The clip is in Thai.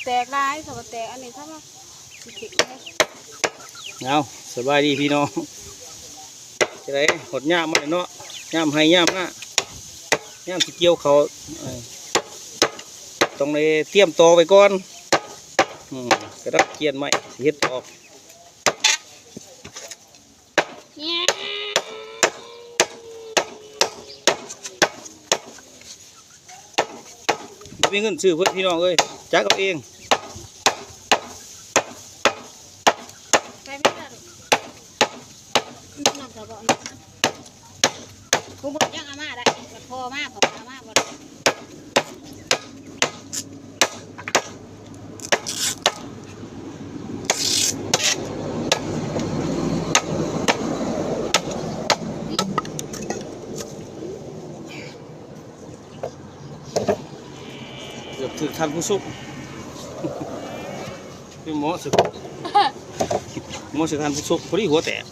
แตกลายสวัสดแตกอันนี้ถ้ามาสิขิเลย เอาสบายดีพี่น้องจะได้หดย่ามมาเนาะย่ามให้ย่ามหน้าย่ามที่เกี่ยวเขาต้องเลยเตรียมตอไปก่อนกระดับเกียนไม้เฮ็ดออกมีเงินซื้อเพื่อนพี่น้องเอ้ยจักเอาเองไปไม่ได้หรอกน้ำกระบอกนะกูบอกยังอาม่าได้กับพ่อมาของอาม่าบ่ได้เกือบถึงทันผู้สุกพี่หมอสึกหมอสึกทันผู้สุกพอดีหัวแตก